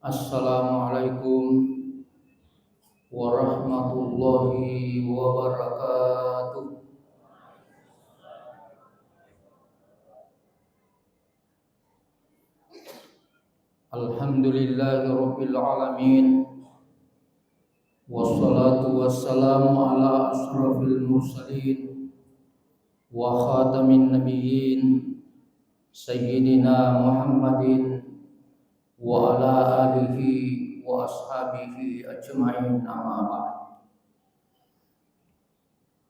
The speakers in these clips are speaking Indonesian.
Assalamualaikum warahmatullahi wabarakatuh. Alhamdulillahi rabbil alamin. Wassalatu wassalamu ala asrafil mursalin wa khatamin nabiyyin Sayyidina Muhammadin wa ala alihi wa ashabihi ajma'in, amma ba'd.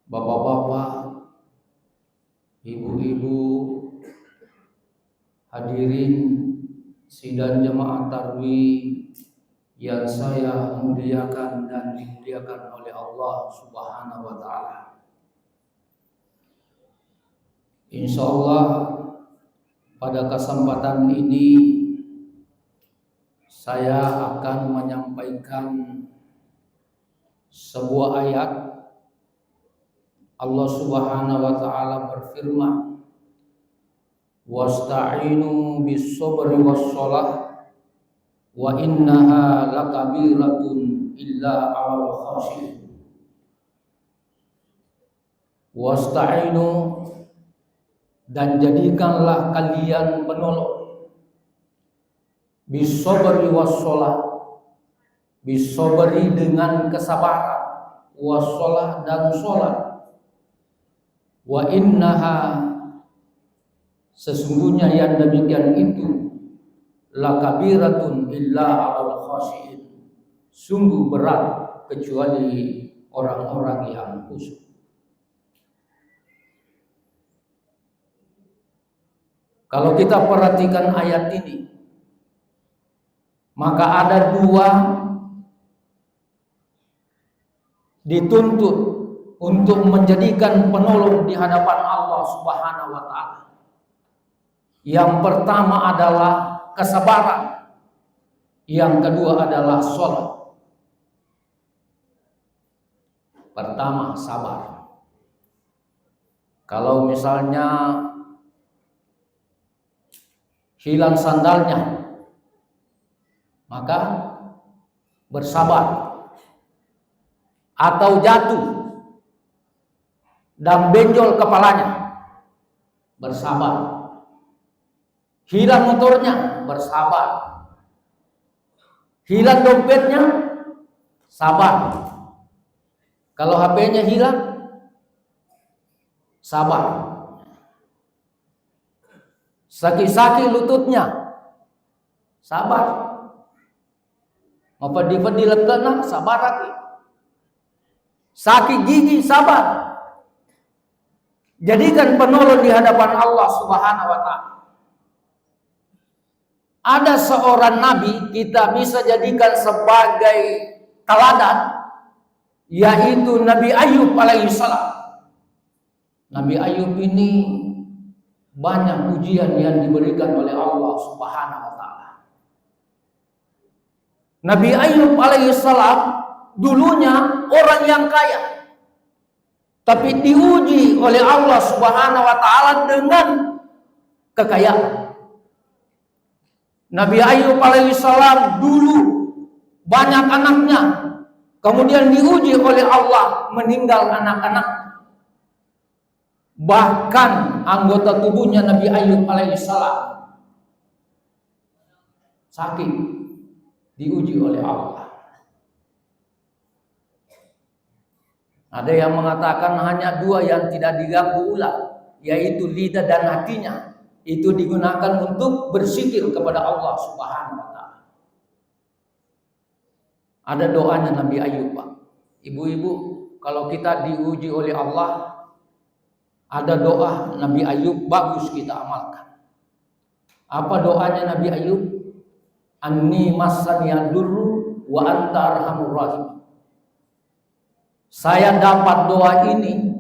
Bapak-bapak, ibu-ibu, hadirin sidang jemaah tarwih yang saya muliakan dan dimuliakan oleh Allah Subhanahu wa taala. Insyaallah pada kesempatan ini saya akan menyampaikan sebuah ayat. Allah Subhanahu wa taala berfirman, "Wasta'inu bis-sabri was-shalah wa innaha lakabiratun illa 'alal khashiyin." Wasta'inu, dan jadikanlah kalian penolong, bis-sabri was-shalah, bis-sabri dengan kesabaran, was-shalah dan salat. Wa innaha, sesungguhnya yang demikian itu, lakabiratun illa 'alal khashiyin, sungguh berat kecuali orang-orang yang khusyuk. Kalau kita perhatikan ayat ini, maka ada dua dituntut untuk menjadikan penolong di hadapan Allah Subhanahu wa taala. Yang pertama adalah kesabaran, yang kedua adalah salat. Pertama, sabar. Kalau misalnya hilang sandalnya, maka bersabar. Atau jatuh dan benjol kepalanya, bersabar. Hilang motornya, bersabar. Hilang dompetnya, sabar. Kalau HP-nya hilang, sabar. Sakit-sakit lututnya, sabar. Mau pedih-pedih lekana, sabar lagi. Sakit gigi, sabar. Jadikan penolong di hadapan Allah Subhanahu wa taala. Ada seorang nabi kita bisa jadikan sebagai teladan, yaitu Nabi Ayub alaihissalam. Nabi Ayub ini banyak ujian yang diberikan oleh Allah Subhanahu wa taala. Nabi Ayub alaihissalam dulunya orang yang kaya, tapi diuji oleh Allah Subhanahu wa taala dengan kekayaan. Nabi Ayub alaihissalam dulu banyak anaknya, kemudian diuji oleh Allah meninggal anak-anak. Bahkan anggota tubuhnya Nabi Ayub alaihissalam sakit, diuji oleh Allah. Ada yang mengatakan hanya dua yang tidak diganggu ular, yaitu lidah dan hatinya. Itu digunakan untuk berzikir kepada Allah Subhanahu wa taala. Ada doanya Nabi Ayub, Pak. Ibu-ibu, kalau kita diuji oleh Allah, ada doa Nabi Ayub bagus kita amalkan. Apa doanya Nabi Ayub? Anni massani durru wa anta arhamur rahim. Saya dapat doa ini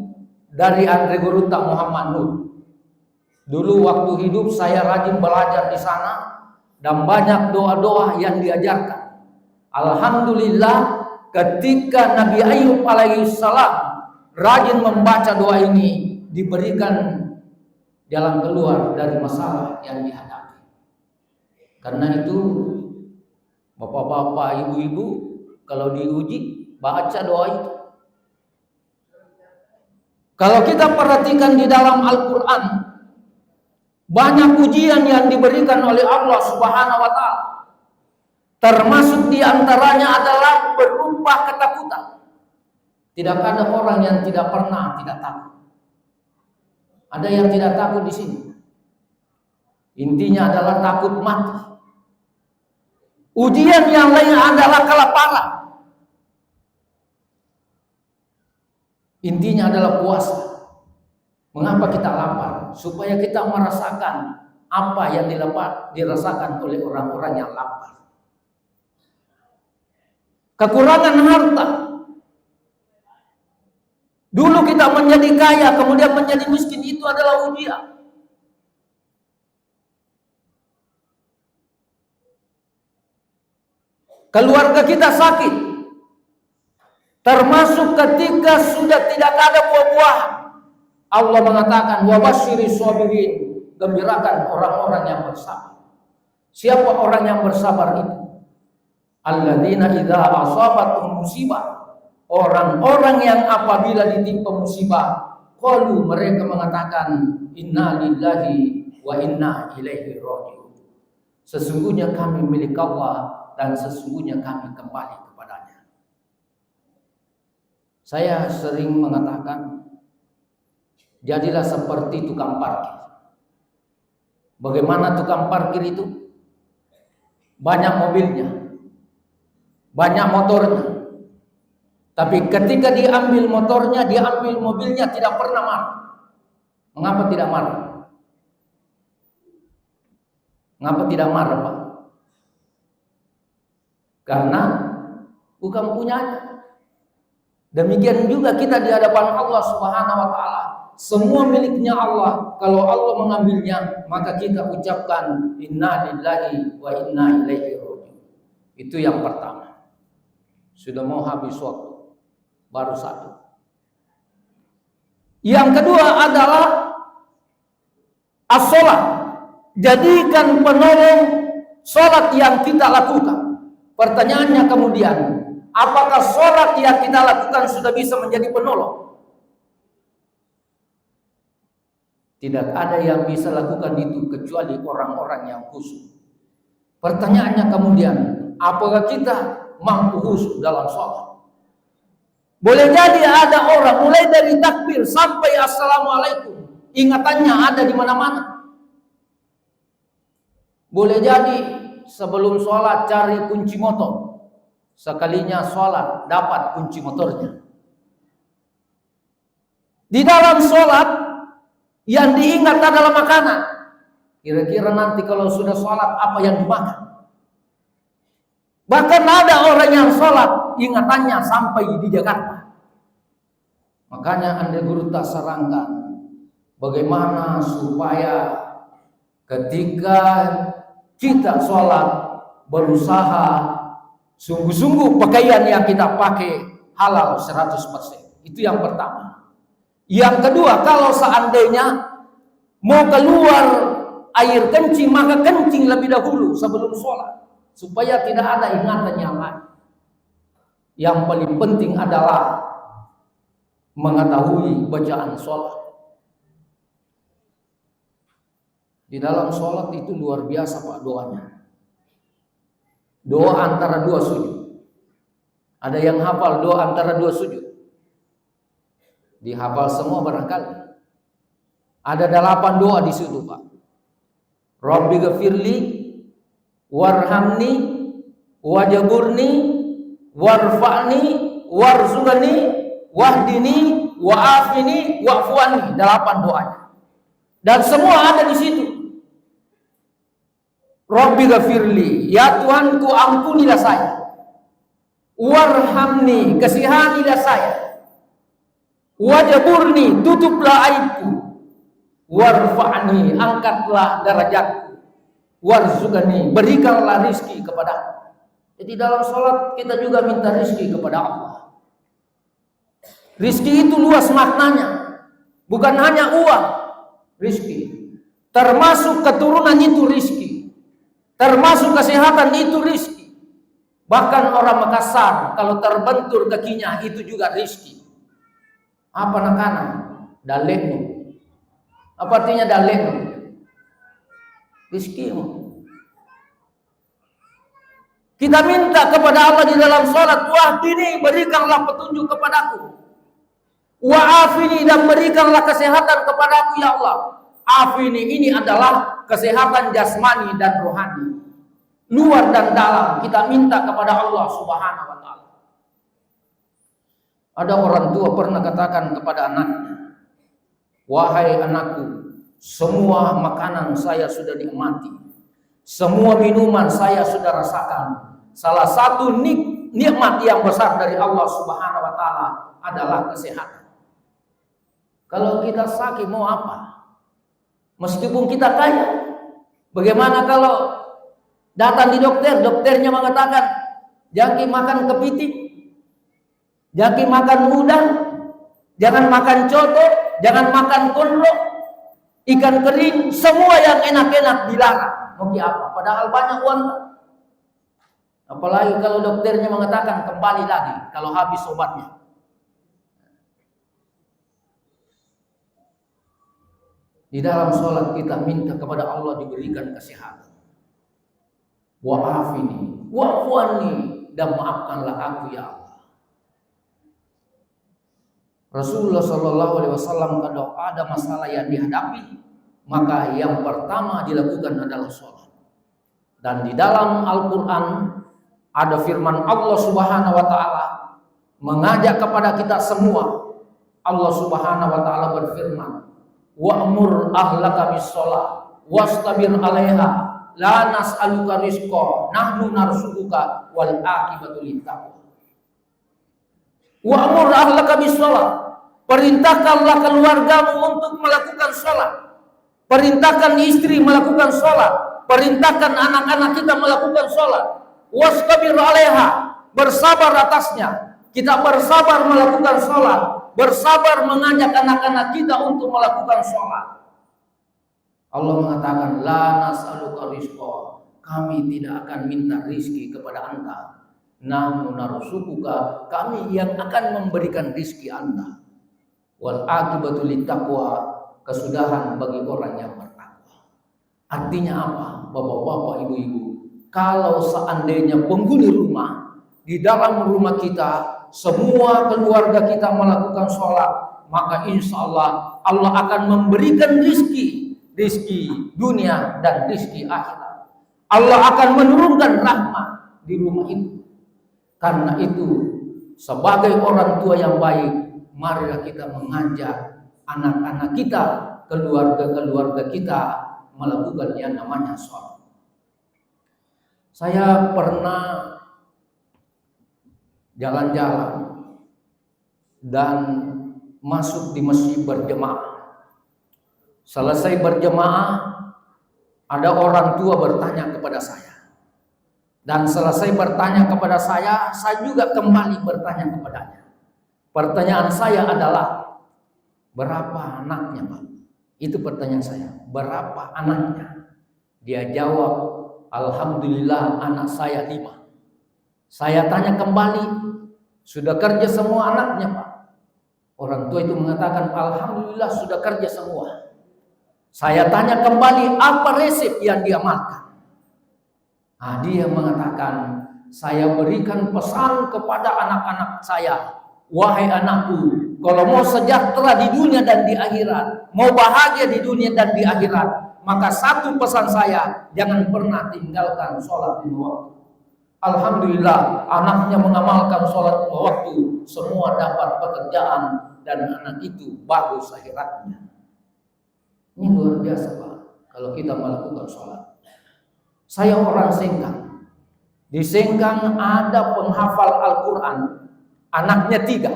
dari Andre Guruta Muhammad Nur. Dulu waktu hidup saya rajin belajar di sana dan banyak doa-doa yang diajarkan. Alhamdulillah, ketika Nabi Ayub alaihissalam rajin membaca doa ini, diberikan jalan keluar dari masalah yang dihadapi. Karena itu Bapak-bapak, ibu-ibu, kalau diuji, baca doa itu. Kalau kita perhatikan di dalam Al-Quran, banyak ujian yang diberikan oleh Allah Subhanahu wa Ta'ala. Termasuk di antaranya adalah berupa ketakutan. Tidak ada orang yang tidak pernah tidak takut. Ada yang tidak takut di sini. Intinya adalah takut mati. Ujian yang lain adalah kelaparan. Intinya adalah puasa. Mengapa kita lapar? Supaya kita merasakan apa yang dirasakan oleh orang-orang yang lapar. Kekurangan harta. Dulu kita menjadi kaya, kemudian menjadi miskin, itu adalah ujian. Keluarga kita sakit, termasuk ketika sudah tidak ada buah-buahan. Allah mengatakan, wa basyiris sabirin, gembirakan orang-orang yang bersabar. Siapa orang yang bersabar itu? Alladzina idza asabatuhum musibah, orang-orang yang apabila ditimpa musibah, qalu, mereka mengatakan, inna lillahi wa inna ilaihi raji'un. Sesungguhnya kami milik Allah dan sesungguhnya kami kembali kepadanya. Saya sering mengatakan, jadilah seperti tukang parkir. Bagaimana tukang parkir itu? Banyak mobilnya, banyak motornya. Tapi ketika diambil motornya, diambil mobilnya, tidak pernah marah. Mengapa tidak marah? Mengapa tidak marah, Pak? Karena bukan punyanya. Demikian juga kita di hadapan Allah Subhanahu wa Ta'ala. Semua miliknya Allah. Kalau Allah mengambilnya, maka kita ucapkan inna lillahi wa inna ilaihi raji'un. Itu yang pertama. Sudah mau habis waktu, baru satu. Yang kedua adalah as-sholat. Jadikan penolong sholat yang kita lakukan. Pertanyaannya kemudian, apakah sholat yang kita lakukan sudah bisa menjadi penolong? Tidak ada yang bisa lakukan itu kecuali orang-orang yang khusyuk. Pertanyaannya kemudian, apakah kita mampu khusyuk dalam sholat? Boleh jadi ada orang mulai dari takbir sampai assalamualaikum, ingatannya ada di mana-mana. Boleh jadi sebelum sholat cari kunci motor, sekalinya sholat dapat kunci motornya. Di dalam sholat yang diingat adalah makanan. Kira-kira nanti kalau sudah sholat apa yang dimakan? Bahkan ada orang yang sholat ingatannya sampai di Jakarta. Makanya Anda Guru tak sarankan bagaimana supaya ketika kita sholat berusaha sungguh-sungguh pakaian yang kita pakai halal 100%. Itu yang pertama. Yang kedua, kalau seandainya mau keluar air kencing, maka kencing lebih dahulu sebelum sholat, supaya tidak ada ingatan yang lain. Yang paling penting adalah mengetahui bacaan sholat. Di dalam sholat itu luar biasa Pak doanya. Doa antara dua sujud. Ada yang hafal doa antara dua sujud? Dihafal semua barangkali. Ada 8 doa di situ Pak. Rabbi ghafirli warhamni wajburni warfa'ni warzuqni wahdini wa'afini wa'fuani. 8 doanya. Dan semua ada di situ. Rabbi ghafirli, ya Tuhanku ampunilah saya. Warhamni, kasihanilah saya. Wajburni, tutuplah aibku. Warfa'ni, angkatlah derajatku. Warzuqni, berikanlah rizki kepadaku. Jadi dalam sholat kita juga minta rizki kepada Allah. Rizki itu luas maknanya, bukan hanya uang. Rizki termasuk keturunan itu rizki, termasuk kesehatan itu rizki, Bahkan orang Makassar kalau terbentur kakinya itu juga rizki. Apa nakana? Dalekmu. Apa artinya dalekmu? Rizkimu. Kita minta kepada Allah di dalam salat, wahdini, berikanlah petunjuk kepadaku. Wa'afini, dan berikanlah kesehatan kepadaku ya Allah. Afini ini adalah kesehatan jasmani dan rohani. Luar dan dalam kita minta kepada Allah Subhanahu wa taala. Ada orang tua pernah katakan kepada anaknya, wahai anakku, semua makanan saya sudah nikmati. Semua minuman saya sudah rasakan. Salah satu nikmat yang besar dari Allah Subhanahu wa taala adalah kesehatan. Kalau kita sakit mau apa? Meskipun kita kaya. Bagaimana kalau datang di dokter, dokternya mengatakan jangan makan kepiting, jangan makan udang, jangan makan coto, jangan makan kondro, ikan kering, semua yang enak-enak dilarang. Mau apa? Padahal banyak uang. Apalagi kalau dokternya mengatakan kembali lagi kalau habis obatnya. Di dalam sholat kita minta kepada Allah diberikan kesehatan. Wa'afini, wa'fuani, dan maafkanlah aku ya Allah. Rasulullah SAW kalau ada masalah yang dihadapi, maka yang pertama dilakukan adalah sholat. Dan di dalam Al-Quran ada firman Allah Subhanahu wa taala mengajak kepada kita semua. Allah Subhanahu wa taala berfirman, wa'mur ahlaka bis-shalah wastabir 'alaiha la nas'aluka rizqa nahnu narzuquka wal aqibatu lit-taqwa. Wa'mur ahlaka bis-shalah, perintahkanlah keluargamu untuk melakukan salat. Perintahkan istri melakukan salat, perintahkan anak-anak kita melakukan salat. Wastabir 'alaiha, bersabar atasnya. Kita bersabar melakukan salat, bersabar mengajak anak-anak kita untuk melakukan sholat. Allah mengatakan, la nas'aluka rizqa, kami tidak akan minta rizki kepada anda. Nahnu narzuquka, kami yang akan memberikan rizki anda. Wal aqibatu littaqwa, kesudahan bagi orang yang bertakwa. Artinya apa? Bapak-bapak, ibu-ibu, kalau seandainya penghuni rumah, di dalam rumah kita semua keluarga kita melakukan sholat, maka insya Allah Allah akan memberikan rizki dunia dan rizki akhirat. Allah akan menurunkan rahmat di rumah itu. Karena itu sebagai orang tua yang baik, marilah kita mengajak anak-anak kita, keluarga-keluarga kita melakukan yang namanya sholat. Saya pernah jalan-jalan dan masuk di masjid berjemaah. Selesai berjemaah, ada orang tua bertanya kepada saya. Dan selesai bertanya kepada saya juga kembali bertanya kepadanya. Pertanyaan saya adalah, berapa anaknya Pak? Itu pertanyaan saya, berapa anaknya? Dia jawab, alhamdulillah anak saya 5. Saya tanya kembali, sudah kerja semua anaknya Pak? Orang tua itu mengatakan, alhamdulillah sudah kerja semua. Saya tanya kembali, apa resep yang dia makan? Nah, dia mengatakan, saya berikan pesan kepada anak-anak saya, wahai anakku, kalau mau sejahtera di dunia dan di akhirat, mau bahagia di dunia dan di akhirat, maka satu pesan saya, jangan pernah tinggalkan sholat 5 waktu. Alhamdulillah anaknya mengamalkan sholat 5 waktu, semua dapat pekerjaan dan anak itu bagus akhiratnya. Ini luar biasa Pak, kalau kita melakukan sholat. Saya orang Sengkang. Di Sengkang ada penghafal Al-Quran, anaknya 3.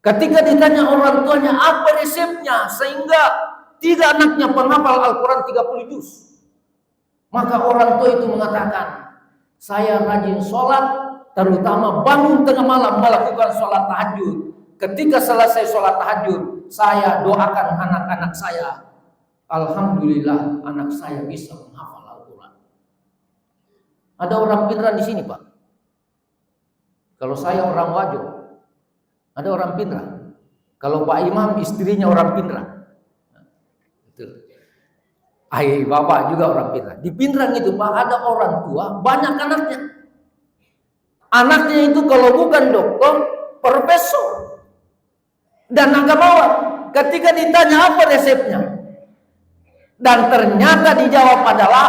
Ketika ditanya orang tuanya apa resepnya sehingga 3 anaknya penghafal Al-Quran 30 juz, maka orang tua itu mengatakan, saya rajin sholat, terutama bangun tengah malam melakukan sholat tahajud. Ketika selesai sholat tahajud, saya doakan anak-anak saya. Alhamdulillah anak saya bisa menghafal Al-Quran. Ada orang Pindrang di sini, Pak. Kalau saya orang Wajo, ada orang Pindrang. Kalau Pak Imam istrinya orang Pindrang. Bapak juga orang Pindrang. Di Pindrang itu Pak ada orang tua banyak anaknya. Anaknya itu kalau bukan dokter, profesor dan agamawan. Ketika ditanya apa resepnya, dan ternyata dijawab adalah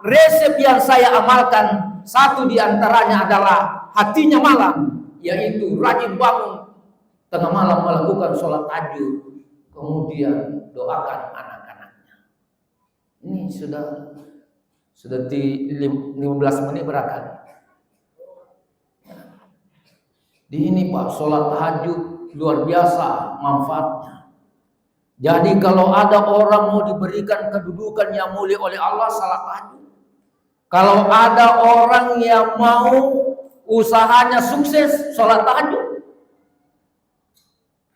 resep yang saya amalkan. Satu diantaranya adalah hatinya malam, yaitu rajin bangun tengah malam melakukan sholat tahajud, kemudian doakan anak-anaknya. Ini sudah 15 menit berkali. Di ini Pak, sholat tahajud luar biasa manfaatnya. Jadi kalau ada orang mau diberikan kedudukan yang mulia oleh Allah, salat tahajud. Kalau ada orang yang mau usahanya sukses, sholat tahajud.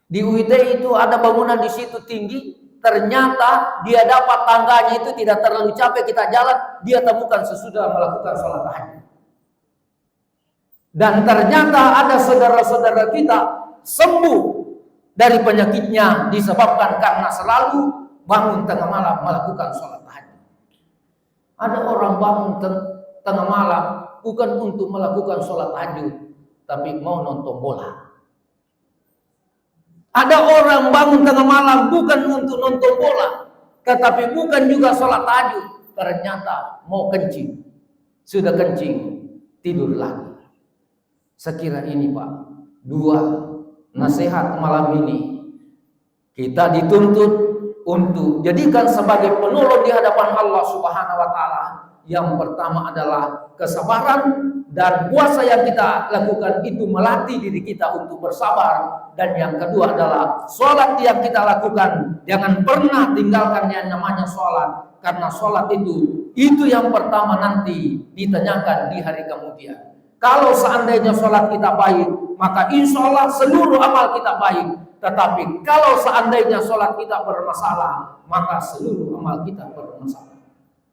Di UIT itu ada bangunan di situ tinggi, ternyata dia dapat tangganya itu tidak terlalu capek kita jalan, dia temukan sesudah melakukan sholat tahajud. Dan ternyata ada saudara-saudara kita sembuh dari penyakitnya disebabkan karena selalu bangun tengah malam melakukan sholat tahajud. Ada orang bangun tengah malam bukan untuk melakukan sholat tahajud, tapi mau nonton bola. Ada orang bangun tengah malam bukan untuk nonton bola, tetapi bukan juga sholat tahajud. Ternyata mau kencing, sudah kencing, tidur lagi. Sekira ini Pak, dua nasihat malam ini kita dituntut untuk jadikan sebagai penolong di hadapan Allah Subhanahu wa taala. Yang pertama adalah kesabaran, dan puasa yang kita lakukan itu melatih diri kita untuk bersabar. Dan yang kedua adalah sholat yang kita lakukan, jangan pernah tinggalkan yang namanya sholat, karena sholat itu yang pertama nanti ditanyakan di hari kemudian. Kalau seandainya sholat kita baik, maka insya Allah seluruh amal kita baik. Tetapi kalau seandainya sholat kita bermasalah, maka seluruh amal kita bermasalah.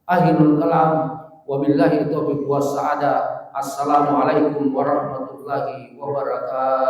Akhirul kalam, wabillahi taufiq was sa'adah. Assalamualaikum warahmatullahi wabarakatuh.